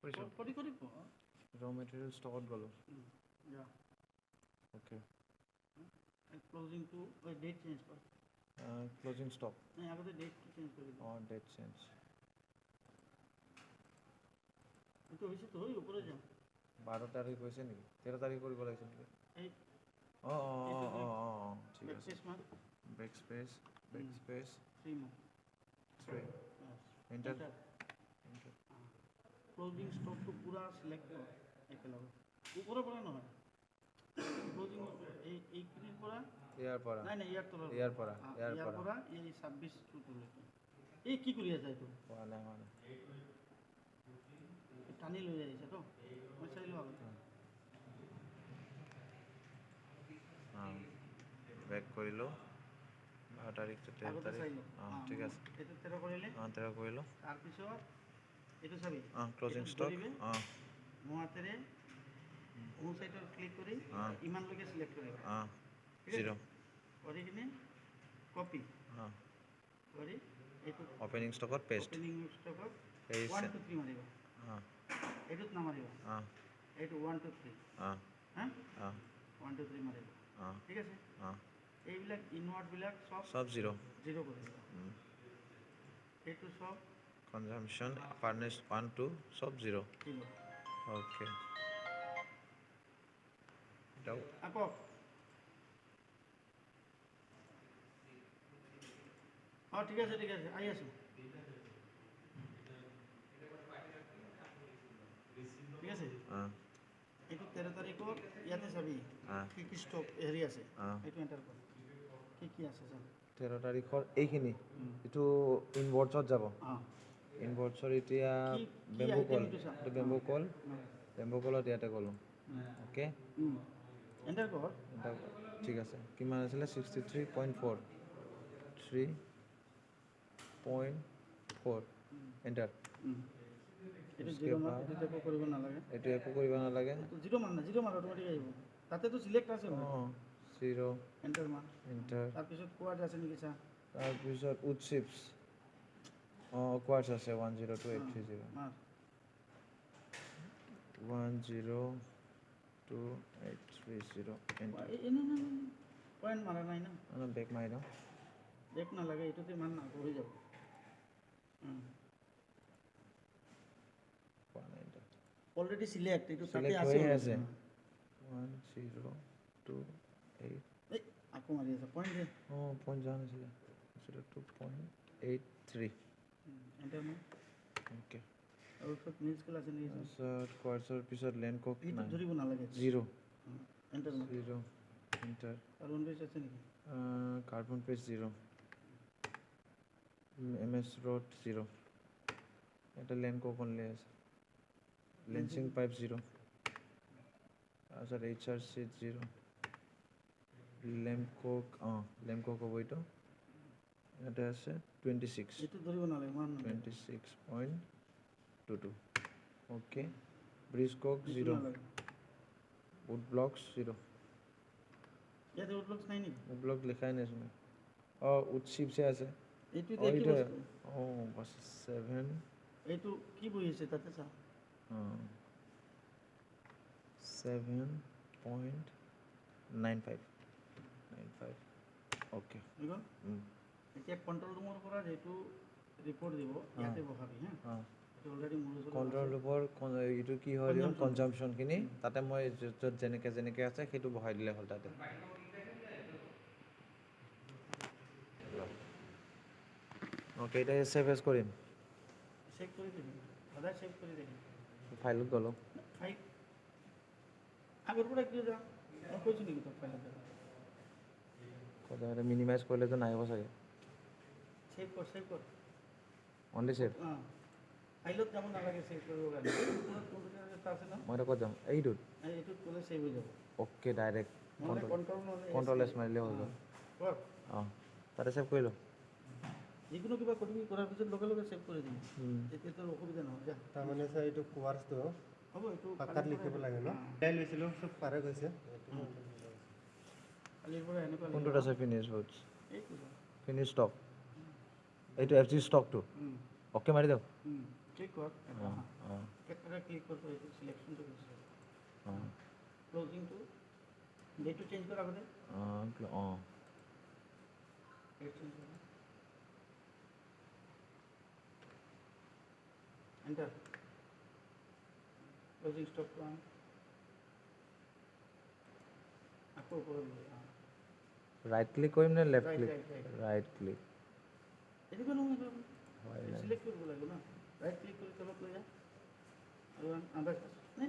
Raw material stock galo. Yeah. Okay. Closing to date change kar. Closing stock. नहीं आगे तो date change कर दो. Date change. तो वैसे तो ही ऊपर जा. 12 তারিখ হয়েছে নাকি 13 তারিখ করে বলেছে নাকি এই ঠিক আছে backspace 3 more 3 enter closing stock तो पूरा select करो एक लगा ऊपर पड़ा ना है closing एक क्लिक पड़ा यार पड़ा नहीं यार तो यार पड़ा ये 26 टू लेके ये की करिया जाए तो वाला টানি লৈ আহিছে তো মই চাই লওঁ ব্যাক কৰিলো 12 তাৰিখ 13 তাৰিখ ঠিক আছে এটা 13 কৰিলে 13 কৰিলো তাৰ পিছত এটা চাবি ক্লোজিং স্টক মই আতেৰে মো সাইডৰ ক্লিক কৰি ইমান লগে সিলেক্ট কৰিবা 0 কৰি কিনে কপি কৰি এইটো ওপেনিং ষ্টকত পেস্ট 1 2 3 মাৰিবা এইটোত নামাৰিবা এইটো 1 2 3 1 2 3 মাৰিবা ঠিক আছে এইবিলাক ইনৱাৰ্ড বিলাক সব 0 কৰি দিবা এইটো সব consumption furnace 1 2 সব 0 ওকে দাও আকো ঠিক আছে আই আছো ঠিক আছে এইটো 13 তাৰিখৰ ইয়াতে চাবি কি ষ্টক হেৰি আছে এইটো এন্টাৰ কৰ কি আছে চাব 13 তাৰিখৰ এইখিনি এইটো ইনভৰ্টছত যাব ইনভৰ্টছৰ এতিয়া বেম্বু কলত ইয়াতে গ'লো ওকে এন্টাৰ কৰ ঠিক আছে কিমান আছিলে 63.4 3.4 এন্টাৰ এটা জিৰো মান এটা একো কৰিব নালাগে জিৰো মান অটোমেটিক আহিব তাতে তো সিলেক্ট আছে 0 এন্টাৰ মান এন্টাৰ তাৰ পিছত কোৱাড আছে নেকি চা তাৰ পিছত উডচিপছ কোৱাডছ আছে 102830 102830 এন্টাৰ পয়েন্ট মাৰা নাই না বেক মাৰি দাও বেক নালাগে এইটোতে মান না হৈ যাব অলৰেডি সিলেক্ট এইটো তাতে আছে 1028 আকো মাৰি আছে পয়েন্ট পয়েন্ট জান আছে 02.83 এন্টাৰ মান ওকে আৰু সব মিউজ ক্লাছ আছে নেকি স্যাৰ কোয়াৰ্সৰ পিছত লেন কক এইটো ধৰিব নালাগে 0 এন্টাৰ মান 0 এন্টাৰ কার্বন বেস আছে নেকি কার্বন পেজ 0 এমএস রড 0 এটা লেন কক অনলি আছে লেন্সিং পাইপ 0 আচ্ছা এইচআরসি 0 লেম্প কক হ'ব এইটো এটা আছে 26 এইটো ধৰিব নালাগে মান 26.22 ওকে ব্রিজ কক 0 উড ব্লকস 0 ইয়াতে উড ব্লকস নাই নেকি উড ব্লক লেখাই নাই শুনে উড চিপছে আছে এইটো দেখি বস্তু বাস 7 এইটো কি বহিছে তাতে চা 7.95 ওকে এতিয়া কন্ট্ৰোল ৰুমৰ পৰা যেটো ৰিপৰ্ট দিব ইয়াতে বহাবি হা এটো অলৰেডি মোৰ কন্ট্ৰোল ৰুমৰ এইটো কি হয় কনজাম্পশন খিনি তাতে মই যত যেনেকে আছে সেইটো বহাই দিলে হল তাতে ওকে এটা সেভ এজ কৰিম সেভ কৰি দিবি সদায় সেভ কৰি দিবি ফাইলত গলো ফাইল আগৰ পৰা কি যা মই কৈছো নেকি তো ফাইলত কোদাৰে মিনিমাইজ কৰিলে তো নাহিব চাগে সেভ কৰ অনলি সেভ ফাইলত যাব নালাগে সেভ কৰিব কাৰণে কম্পিউটাৰত এটা আছে না মই এটা ক'ত যাম এইটোত ক'লে সেভ হৈ যাব ওকে ডাইৰেক্ট কন্ট্ৰোল এছ মাৰিলে হৈ গ'ল কৰ তাতে সেভ কৰিলো যিকোনো কিবা কৰিবি কৰাৰ পিছত লগে সেভ কৰি দিবি তেতিয়া তোৰ অসুবিধা নহয় যা তাৰমানে স্যাৰ এইটো কোৱাৰ্ছটো হ'ব এইটো পাকাত লিখিব লাগে ন ডাই লৈছিলোঁ চব পাৰে গৈছে কালিৰ পৰা এনেকুৱা কোনটোত আছে ফিনিশ হুডছ এইটো ফিনিশ ষ্টক এইটো এফজি ষ্টকটো ওকে মাৰি দাও ঠিক কৰ ক্লিক কৰতে এইটো সিলেকশনটো কৰিছে অঁ ক্লোজিংটো ডেটটো চেঞ্জ কৰাৰ আগতে অঁ ডেট চেঞ্জ কৰা এণ্টাৰ ক্লোজিং ষ্টপটো আন আকৌ ওপৰত ৰাইট ক্লিক কৰিম নে left Right, click right, right. Right click এনেকুৱা নহয় হয় চিলেক্ট কৰিব লাগিব ন ৰাইট ক্লিক কৰি তলত লৈ যা আৰু আন্দাজ নে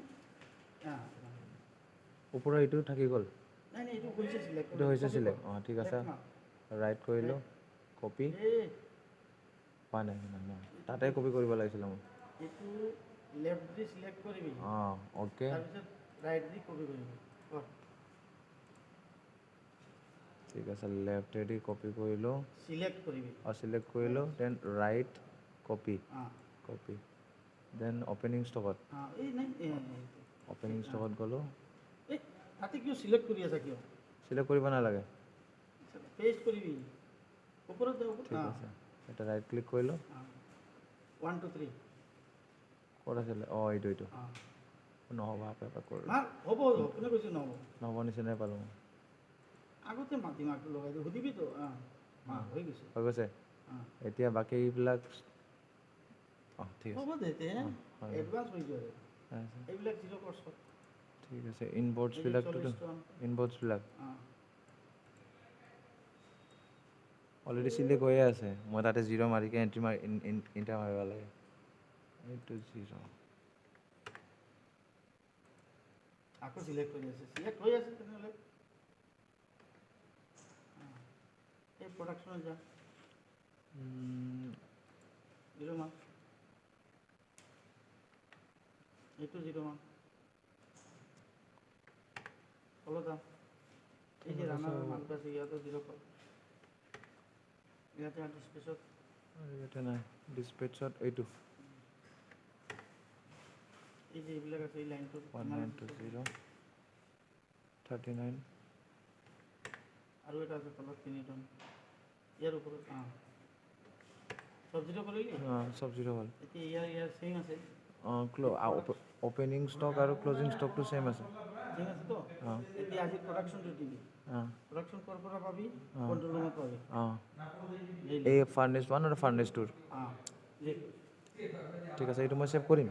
ওপৰৰ এইটো থাকি গ'ল নাই নাই এইটো হৈছে চিলেক্ট এইটো হৈছে চিলেক্ট অঁ ঠিক আছে ৰাইট কৰিলোঁ কপি হোৱা নাই তাতে কপি কৰিব লাগিছিলে মই এইটো লেফ্ট দি চিলেক্ট কৰিবি অঁ অ'কে তাৰপিছত ৰাইট দি কপি কৰিবি কৰ ঠিক আছে লেফ্টেদি কপি কৰিলোঁ চিলেক্ট কৰিবি আৰু চিলেক্ট কৰিলোঁ দেন ৰাইট কপি অঁ কপি দেন অপেনিং ষ্টকত অঁ এই নাই অপেনিং ষ্টকত গ'লোঁ এই তাতে কিয় চিলেক্ট কৰি আছা কিয় চিলেক্ট কৰিব নালাগে পেষ্ট কৰিবি ওপৰত যাওঁ ঠিক আছে এটা ৰাইট ক্লিক কৰিলোঁ 1 2 3 ক'ত আছিলে অঁ এইটো অঁ নহ'ব এবাৰ কৰোঁ মা হ'ব কোনে কৈছে নহ'ব নহ'ব নিচিনাই পালোঁ আগতে মাতি মাকটো লগাই দিওঁ সুধিবিতো অঁ অঁ হৈ গৈছে হৈ গৈছে অঁ এতিয়া বাকী এইবিলাক অঁ ঠিক আছে হ'ব দে তে অঁ, হয়। এডভান্স হৈ যোৱা আছে। এইবিলাক জিৰ' কৰছ ঠিক আছে ইনবৰ্ডছবিলাকতো ইনবৰ্ডছবিলাক অঁ অলৰেডি চিলেক্ট হৈয়ে আছে মই তাতে জিৰ' মাৰিকৈ এণ্ট্ৰি মাৰি ইণ্টাৰ মাৰিব লাগে এইটো জিৰ' আকৌ চিলেক্ট কৰি আছে চিলেক্ট হৈ আছে তেনেহ'লে এই প্ৰডাকশ্যনত যা জিৰ' মান এইটো জিৰ' মান তলত যা এই যে ৰানাৰ মানটো আছে ইয়াতো জিৰ' কৰ ইয়াতে আৰু স্পেচত আৰু ইয়াতে নাই ডিছপেচত এইটো এই যে এইবিলাক আছে এই লাইনটোত 1920 39 আৰু এটা আছে তলত 3 টন ইয়াৰ ওপৰত চব জিৰ' কৰিলি অঁ চব জিৰ' হ'ল এতিয়া ইয়াৰ চেম আছে অঁ অপেনিং ষ্টক আৰু ক্লজিং ষ্টকটো ছেইম আছে চেম আছে তো অঁ এতিয়া আজি প্ৰডাকশ্যনটো দিবি অঁ প্ৰডাকশ্যন ক'ৰ পৰা পাবি অঁ। কণ্ট্ৰল ৰুমত পাবি অঁ এই এই ফাৰ্নেছ 1 আৰু ফাৰ্নেছ 2 অঁ ঠিক আছে এইটো মই ছেভ কৰিম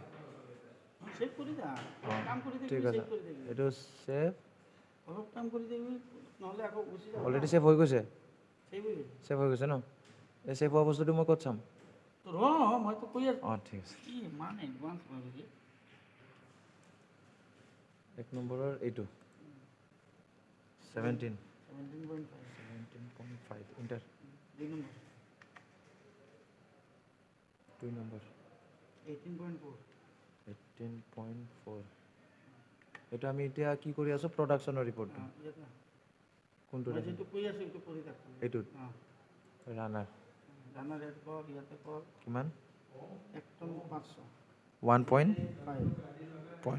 চেভ কৰি যা অঁ কাম কৰি ঠিক থাকিবি আছে চেভ কৰি থাকিবি এইটো ছেভ অলপ কাম কৰি থাকিবি নহ'লে আকৌ গুচি যাব অলৰেডি ছেভ হৈ গৈছে চেভ হৈ গৈছে ছেভ হৈ গৈছে ন এই ছেভ হোৱা বস্তুটো মই ক'ত চাম তো ৰ মইতো কৈ আছোঁ অঁ ঠিক আছে কি ইমান এডভান্স হৈ গৈছে 1 নম্বৰৰ এইটো 17 17.5 17.5 ইণ্টাৰ 2 নম্বৰ 2 নম্বৰ 18.4 18.4 এইটো আমি এতিয়া কি কৰি আছোঁ প্ৰডাকশ্যনৰ ৰিপৰ্টটো ইয়াত না কোনটো মই যিটো কৈ আছোঁ এইটো কৰি থাকোঁ এইটোত অঁ ৰানাৰ ৰানাৰ ৰেট কৰ ইয়াতে কৰ কিমান 1 টন 500 1.5